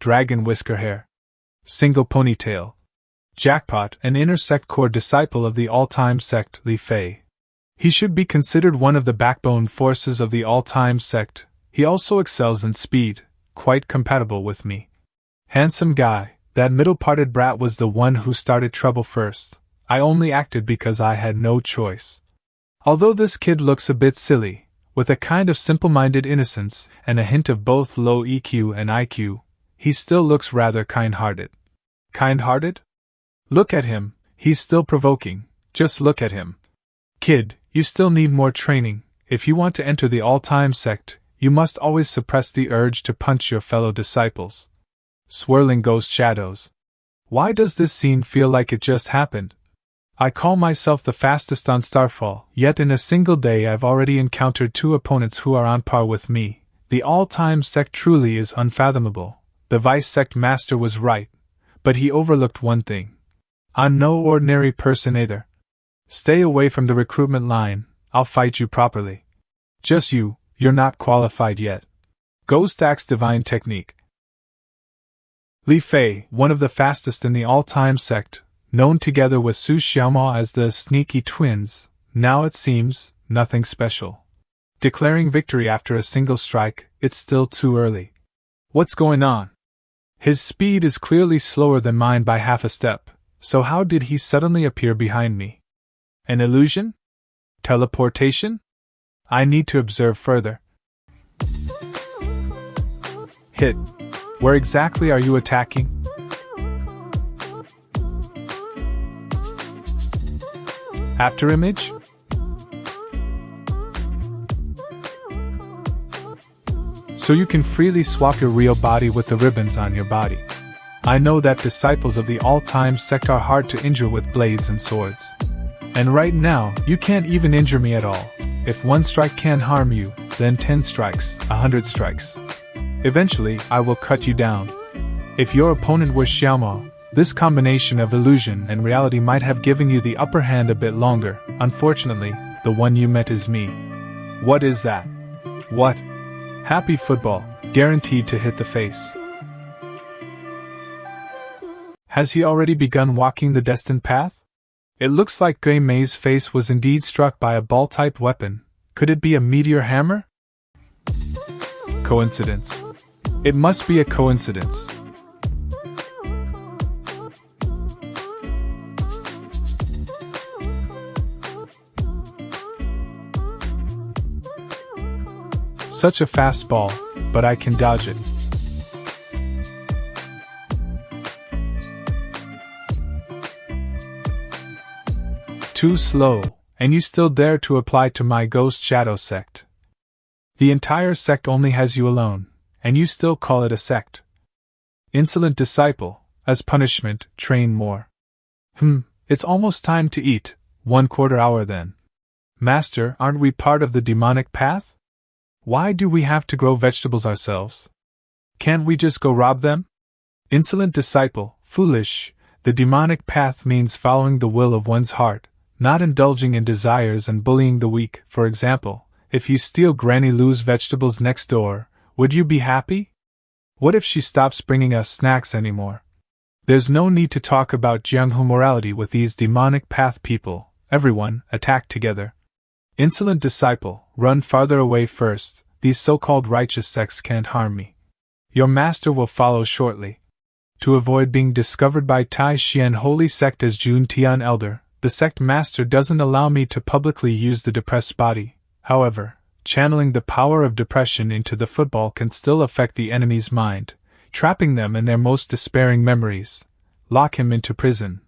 dragon whisker hair. Single ponytail. Jackpot, an inner sect core disciple of the all-time sect Li Fei. He should be considered one of the backbone forces of the all-time sect. He also excels in speed, quite compatible with me. Handsome guy, that middle-parted brat was the one who started trouble first. I only acted because I had no choice. Although this kid looks a bit silly, with a kind of simple-minded innocence and a hint of both low EQ and IQ, he still looks rather kind-hearted. Kind-hearted? Look at him, he's still provoking, just look at him. Kid, you still need more training. If you want to enter the all-time sect, you must always suppress the urge to punch your fellow disciples. Swirling ghost shadows. Why does this scene feel like it just happened? I call myself the fastest on Starfall, yet in a single day I've already encountered 2 opponents who are on par with me. The all-time sect truly is unfathomable. The vice sect master was right, but he overlooked one thing. I'm no ordinary person either. Stay away from the recruitment line, I'll fight you properly. Just you're not qualified yet. Ghost Axe Divine Technique. Li Fei, one of the fastest in the all-time sect, known together with Su Xiaomao as the Sneaky Twins, now it seems, nothing special. Declaring victory after a single strike, it's still too early. What's going on? His speed is clearly slower than mine by half a step, so how did he suddenly appear behind me? An illusion? Teleportation? I need to observe further. Hit. Where exactly are you attacking? After image? So you can freely swap your real body with the ribbons on your body. I know that disciples of the all-time sect are hard to injure with blades and swords. And right now, you can't even injure me at all. If 1 strike can harm you, then 10 strikes, 100 strikes. Eventually, I will cut you down. If your opponent was Xiaomao, this combination of illusion and reality might have given you the upper hand a bit longer. Unfortunately, the one you met is me. What is that? What? Happy football, guaranteed to hit the face. Has he already begun walking the destined path? It looks like Gui Mei's face was indeed struck by a ball-type weapon. Could it be a meteor hammer? Coincidence. It must be a coincidence. Such a fast ball, but I can dodge it. Too slow, and you still dare to apply to my Ghost Shadow sect. The entire sect only has you alone, and you still call it a sect. Insolent disciple, as punishment, train more. It's almost time to eat, 1/4 hour then. Master, aren't we part of the demonic path? Why do we have to grow vegetables ourselves? Can't we just go rob them? Insolent disciple, foolish, the demonic path means following the will of one's heart, not indulging in desires and bullying the weak. For example, if you steal Granny Lou's vegetables next door, would you be happy? What if she stops bringing us snacks anymore? There's no need to talk about Jianghu morality with these demonic path people. Everyone, attack together. Insolent disciple, run farther away first. These so-called righteous sects can't harm me. Your master will follow shortly. To avoid being discovered by Tai Xian Holy Sect as Jun Tian Elder, the sect master doesn't allow me to publicly use the depressed body. However, channeling the power of depression into the football can still affect the enemy's mind, trapping them in their most despairing memories. Lock him into prison.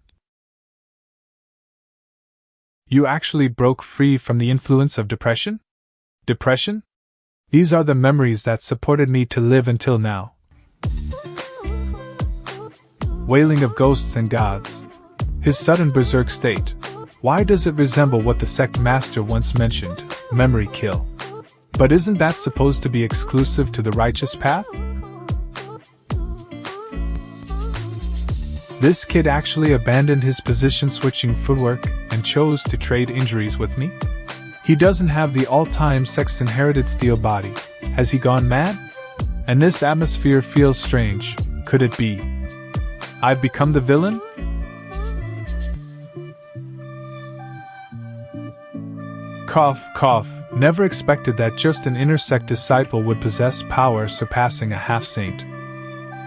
You actually broke free from the influence of depression? Depression? These are the memories that supported me to live until now. Wailing of ghosts and gods. His sudden berserk state. Why does it resemble what the sect master once mentioned, memory kill? But isn't that supposed to be exclusive to the righteous path? This kid actually abandoned his position-switching footwork and chose to trade injuries with me? He doesn't have the all-time sect's inherited steel body. Has he gone mad? And this atmosphere feels strange, Could it be I've become the villain? Cough, cough. Never expected that just an inner sect disciple would possess power surpassing a half-saint.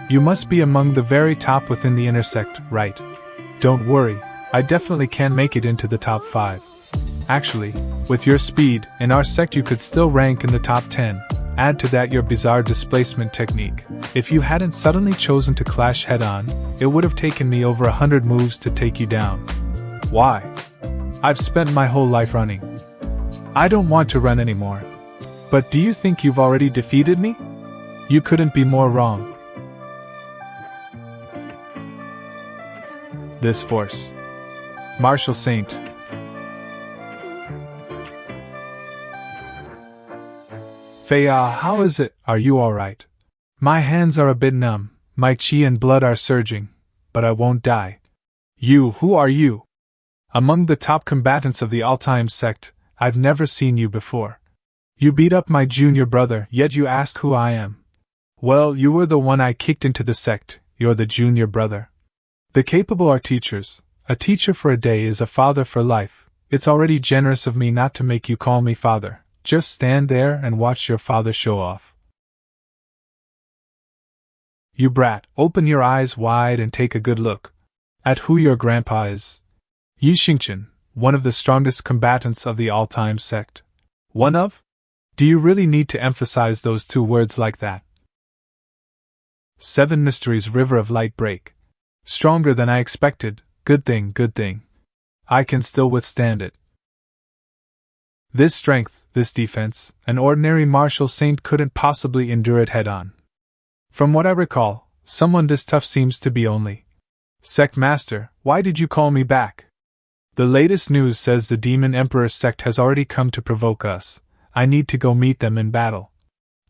You must be among the very top within the inner sect, right? Don't worry, I definitely can make it into the top 5. Actually, with your speed, in our sect you could still rank in the top 10. Add to that your bizarre displacement technique. If you hadn't suddenly chosen to clash head-on, it would have taken me over 100 moves to take you down. Why? I've spent my whole life running. I don't want to run anymore. But do you think you've already defeated me? You couldn't be more wrong. This force. Martial Saint. Feia, how is it? Are you alright? My hands are a bit numb, my chi and blood are surging, but I won't die. Who are you? Among the top combatants of the all-time sect, I've never seen you before. You beat up my junior brother, yet you ask who I am. Well, you were the one I kicked into the sect, you're the junior brother. The capable are teachers. A teacher for a day is a father for life. It's already generous of me not to make you call me father. Just stand there and watch your father show off. You brat, open your eyes wide and take a good look at who your grandpa is. Yi Xingqian, one of the strongest combatants of the all-time sect. One of? Do you really need to emphasize those 2 words like that? 7 Mysteries River of Light Break. Stronger than I expected. Good thing, good thing. I can still withstand it. This strength, this defense, an ordinary martial saint couldn't possibly endure it head-on. From what I recall, someone this tough seems to be only. Sect Master, why did you call me back? The latest news says the Demon Emperor sect has already come to provoke us. I need to go meet them in battle.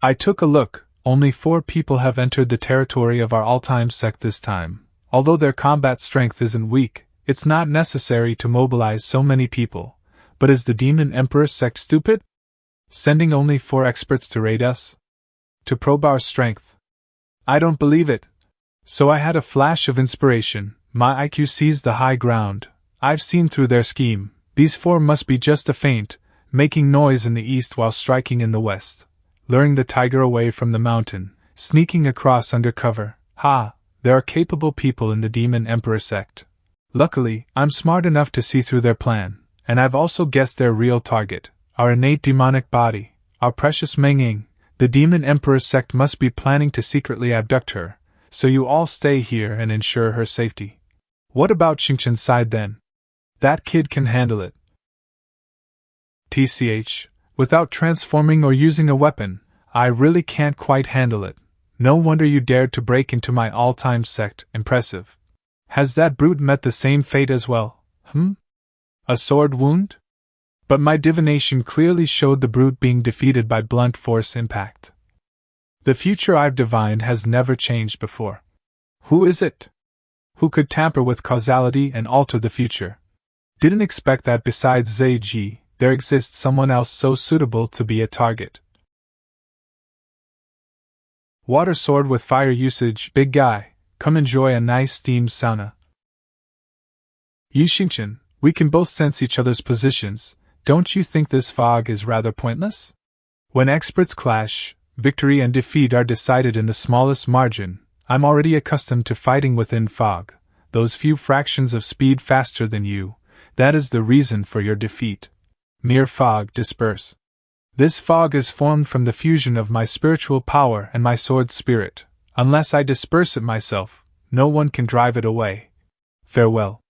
I took a look, only 4 people have entered the territory of our all-time sect this time. Although their combat strength isn't weak, it's not necessary to mobilize so many people. But is the Demon Emperor sect stupid? Sending only 4 experts to raid us? To probe our strength? I don't believe it. So I had a flash of inspiration. My IQ sees the high ground. I've seen through their scheme. These 4 must be just a feint, making noise in the east while striking in the west, luring the tiger away from the mountain, sneaking across under cover. Ha! There are capable people in the Demon Emperor sect. Luckily, I'm smart enough to see through their plan, and I've also guessed their real target, our innate demonic body, our precious Meng. The Demon Emperor sect must be planning to secretly abduct her, so you all stay here and ensure her safety. What about Xingqian's side then? That kid can handle it. TCH, without transforming or using a weapon, I really can't quite handle it. No wonder you dared to break into my all-time sect. Impressive. Has that brute met the same fate as well? A sword wound? But my divination clearly showed the brute being defeated by blunt force impact. The future I've divined has never changed before. Who is it? Who could tamper with causality and alter the future? Didn't expect that besides Zheji, there exists someone else so suitable to be a target. Water sword with fire usage, big guy, come enjoy a nice steamed sauna. Yi Xingqian, we can both sense each other's positions. Don't you think this fog is rather pointless? When experts clash, victory and defeat are decided in the smallest margin. I'm already accustomed to fighting within fog, those few fractions of speed faster than you. That is the reason for your defeat. Mere fog, disperse. This fog is formed from the fusion of my spiritual power and my sword's spirit. Unless I disperse it myself, no one can drive it away. Farewell.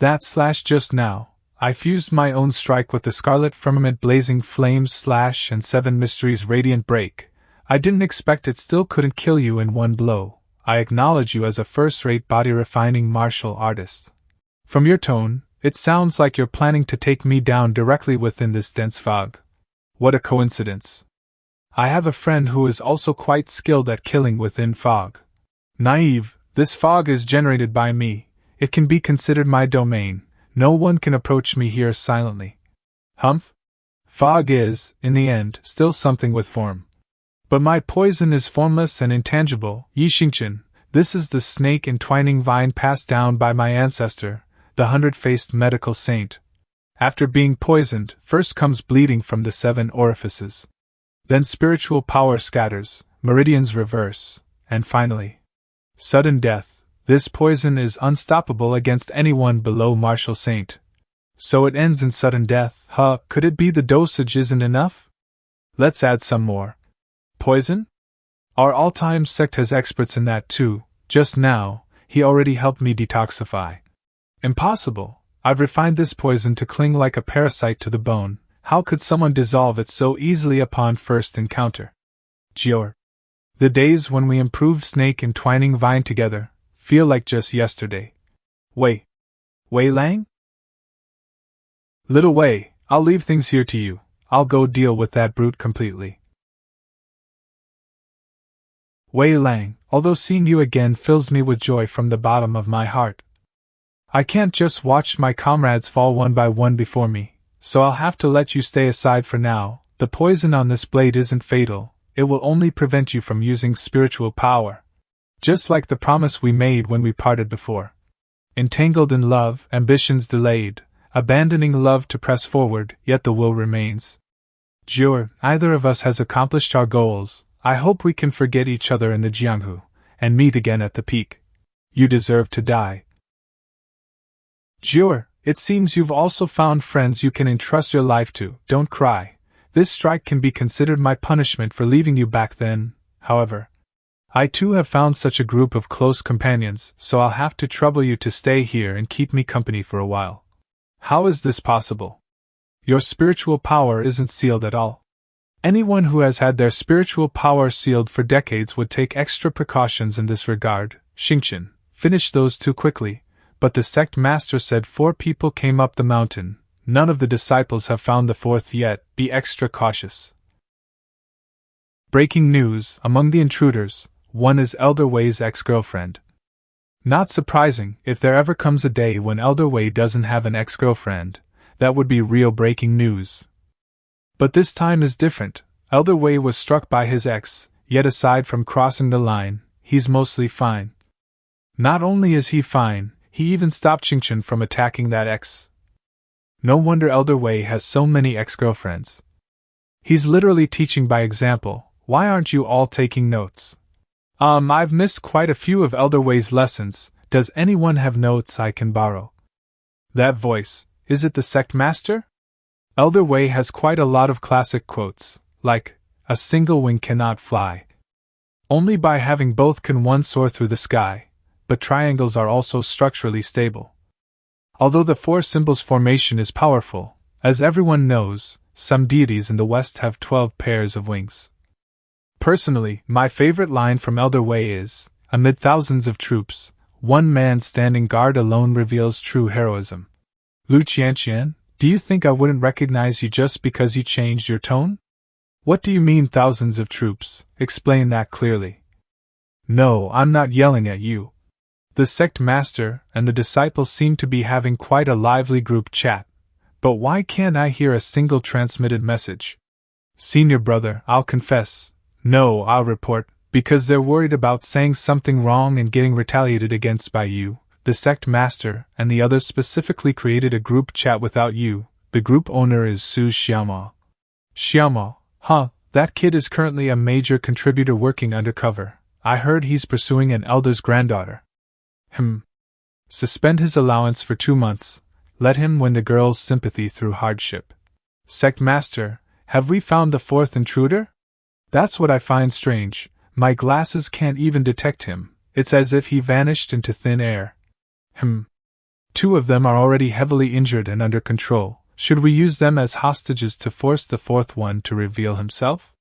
Just now, I fused my own strike with the Scarlet Firmament Blazing Flames / and 7 Mysteries Radiant Break. I didn't expect it still couldn't kill you in one blow. I acknowledge you as a first-rate body-refining martial artist. From your tone, it sounds like you're planning to take me down directly within this dense fog. What a coincidence. I have a friend who is also quite skilled at killing within fog. Naive, this fog is generated by me. It can be considered my domain. No one can approach me here silently. Humph? Fog is, in the end, still something with form. But my poison is formless and intangible, Yi Xingchen. This is the snake entwining vine passed down by my ancestor, the 100-faced medical saint. After being poisoned, first comes bleeding from the 7 orifices. Then spiritual power scatters, meridians reverse, and finally, sudden death. This poison is unstoppable against anyone below martial saint. So it ends in sudden death. Could it be the dosage isn't enough? Let's add some more. Poison? Our all-time sect has experts in that too. Just now, he already helped me detoxify. Impossible. I've refined this poison to cling like a parasite to the bone. How could someone dissolve it so easily upon first encounter? Jior. The days when we improved snake entwining vine together feel like just yesterday. Wei Lang? Little Wei, I'll leave things here to you. I'll go deal with that brute completely. Wei Lang, although seeing you again fills me with joy from the bottom of my heart. I can't just watch my comrades fall one by one before me, so I'll have to let you stay aside for now. The poison on this blade isn't fatal, it will only prevent you from using spiritual power. Just like the promise we made when we parted before. Entangled in love, ambitions delayed, abandoning love to press forward, yet the will remains. Jior, neither of us has accomplished our goals. I hope we can forget each other in the Jianghu, and meet again at the peak. You deserve to die. Jior, it seems you've also found friends you can entrust your life to. Don't cry. This strike can be considered my punishment for leaving you back then. However, I too have found such a group of close companions, so I'll have to trouble you to stay here and keep me company for a while. How is this possible? Your spiritual power isn't sealed at all. Anyone who has had their spiritual power sealed for decades would take extra precautions in this regard. Xingchen, finish those 2 quickly. But the sect master said 4 people came up the mountain. None of the disciples have found the 4th yet. Be extra cautious. Breaking news, among the intruders, one is Elder Wei's ex-girlfriend. Not surprising, if there ever comes a day when Elder Wei doesn't have an ex-girlfriend, that would be real breaking news. But this time is different. Elder Wei was struck by his ex, yet aside from crossing the line, he's mostly fine. Not only is he fine, he even stopped Xingchen from attacking that ex. No wonder Elder Wei has so many ex-girlfriends. He's literally teaching by example. Why aren't you all taking notes? I've missed quite a few of Elder Wei's lessons. Does anyone have notes I can borrow? That voice, is it the sect master? Elder Wei has quite a lot of classic quotes, like, a single wing cannot fly. Only by having both can one soar through the sky, but triangles are also structurally stable. Although the 4 symbols formation is powerful, as everyone knows, some deities in the West have 12 pairs of wings. Personally, my favorite line from Elder Wei is, amid thousands of troops, one man standing guard alone reveals true heroism. Lu Qianqian, do you think I wouldn't recognize you just because you changed your tone? What do you mean thousands of troops? Explain that clearly. No, I'm not yelling at you. The sect master and the disciples seem to be having quite a lively group chat, but why can't I hear a single transmitted message? Senior brother, I'll confess. No, I'll report, because they're worried about saying something wrong and getting retaliated against by you. The sect master and the others specifically created a group chat without you. The group owner is Su Xiaomao. Xiaomao, that kid is currently a major contributor working undercover. I heard he's pursuing an elder's granddaughter. Suspend his allowance for 2 months. Let him win the girl's sympathy through hardship. Sect master, have we found the 4th intruder? That's what I find strange. My glasses can't even detect him. It's as if he vanished into thin air. 2 of them are already heavily injured and under control. Should we use them as hostages to force the 4th one to reveal himself?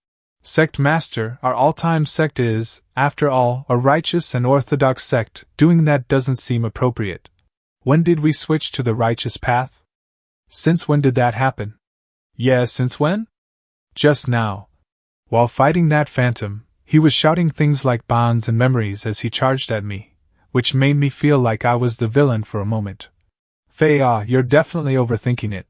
Sect master, our all-time sect is, after all, a righteous and orthodox sect. Doing that doesn't seem appropriate. When did we switch to the righteous path? Since when did that happen? Yeah, since when? Just now. While fighting that phantom, he was shouting things like bonds and memories as he charged at me, which made me feel like I was the villain for a moment. Fei, you're definitely overthinking it.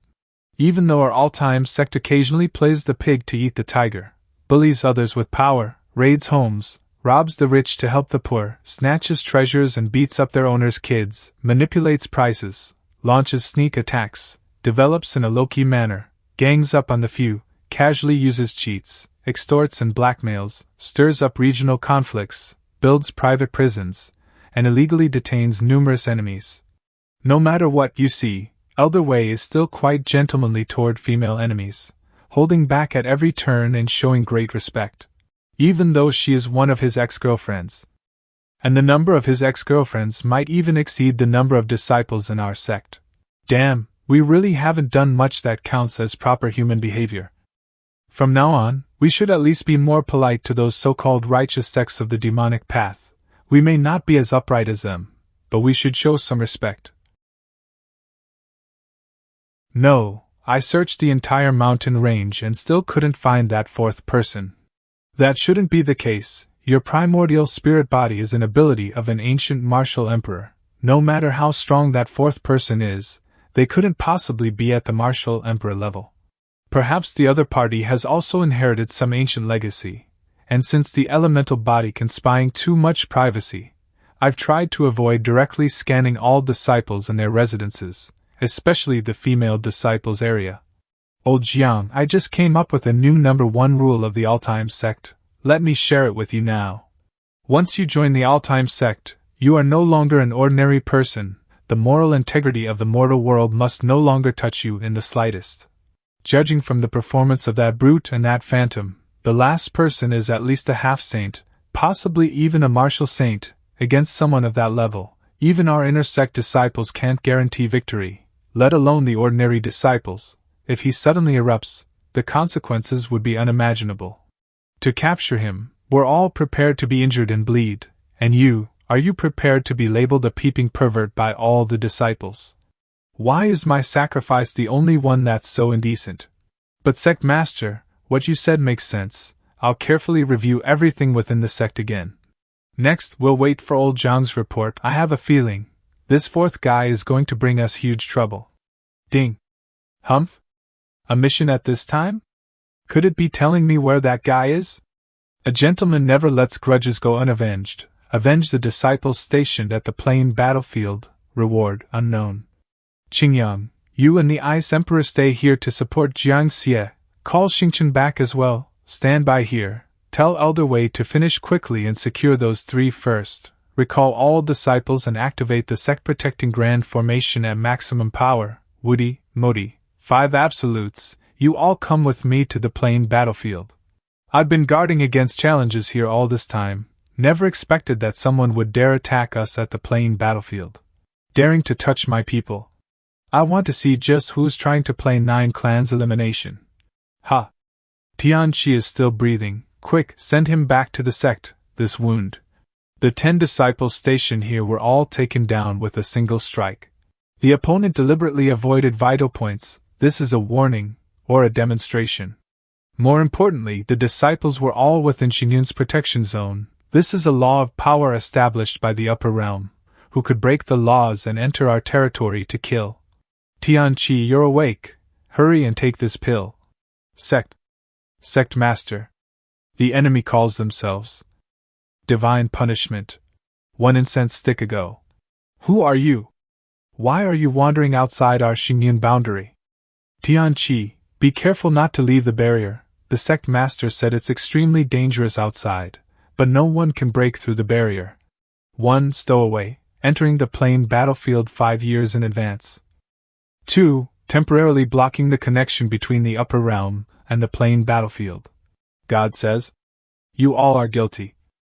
Even though our all-time sect occasionally plays the pig to eat the tiger, bullies others with power, raids homes, robs the rich to help the poor, snatches treasures and beats up their owners' kids, manipulates prices, launches sneak attacks, develops in a low-key manner, gangs up on the few, casually uses cheats, extorts and blackmails, stirs up regional conflicts, builds private prisons, and illegally detains numerous enemies. No matter what you see, Elder Wei is still quite gentlemanly toward female enemies, holding back at every turn and showing great respect, even though she is one of his ex-girlfriends. And the number of his ex-girlfriends might even exceed the number of disciples in our sect. Damn, we really haven't done much that counts as proper human behavior. From now on, we should at least be more polite to those so-called righteous sects of the demonic path. We may not be as upright as them, but we should show some respect. No, I searched the entire mountain range and still couldn't find that fourth person. That shouldn't be the case. Your primordial spirit body is an ability of an ancient martial emperor. No matter how strong that fourth person is, they couldn't possibly be at the martial emperor level. Perhaps the other party has also inherited some ancient legacy, and since the elemental body can spying too much privacy, I've tried to avoid directly scanning all disciples and their residences, especially the female disciples area. Old Jiang, I just came up with a new number 1 rule of the all-time sect. Let me share it with you now. Once you join the all-time sect, you are no longer an ordinary person. The moral integrity of the mortal world must no longer touch you in the slightest. Judging from the performance of that brute and that phantom, the last person is at least a half-saint, possibly even a martial saint. Against someone of that level, even our inner sect disciples can't guarantee victory, let alone the ordinary disciples. If he suddenly erupts, the consequences would be unimaginable. To capture him, we're all prepared to be injured and bleed, and are you prepared to be labeled a peeping pervert by all the disciples? Why is my sacrifice the only one that's so indecent? But Sect Master, what you said makes sense. I'll carefully review everything within the sect again. Next, we'll wait for old Zhang's report. I have a feeling this fourth guy is going to bring us huge trouble. Ding. Humph? A mission at this time? Could it be telling me where that guy is? A gentleman never lets grudges go unavenged. Avenge the disciples stationed at the plain battlefield. Reward unknown. Qingyang, you and the Ice Emperor stay here to support ChangXiao. Call Xingchen back as well. Stand by here. Tell Elder Wei to finish quickly and secure those 3 first. Recall all disciples and activate the sect-protecting grand formation at maximum power. Woody, Modi, 5 absolutes. You all come with me to the plain battlefield. I've been guarding against challenges here all this time. Never expected that someone would dare attack us at the plain battlefield. Daring to touch my people. I want to see just who's trying to play 9 clans elimination. Ha! Tianqi is still breathing. Quick, send him back to the sect, this wound. The 10 disciples stationed here were all taken down with a single strike. The opponent deliberately avoided vital points. This is a warning, or a demonstration. More importantly, the disciples were all within Xingyun's protection zone. This is a law of power established by the upper realm, who could break the laws and enter our territory to kill. Tianqi, you're awake. Hurry and take this pill. Sect Master. The enemy calls themselves Divine Punishment. 1 incense stick ago. Who are you? Why are you wandering outside our Xingyun boundary? Tianqi, be careful not to leave the barrier. The sect master said it's extremely dangerous outside, but no one can break through the barrier. 1 stowaway, entering the plain battlefield 5 years in advance. 2 temporarily blocking the connection between the upper realm and the plain battlefield. God says, you all are guilty.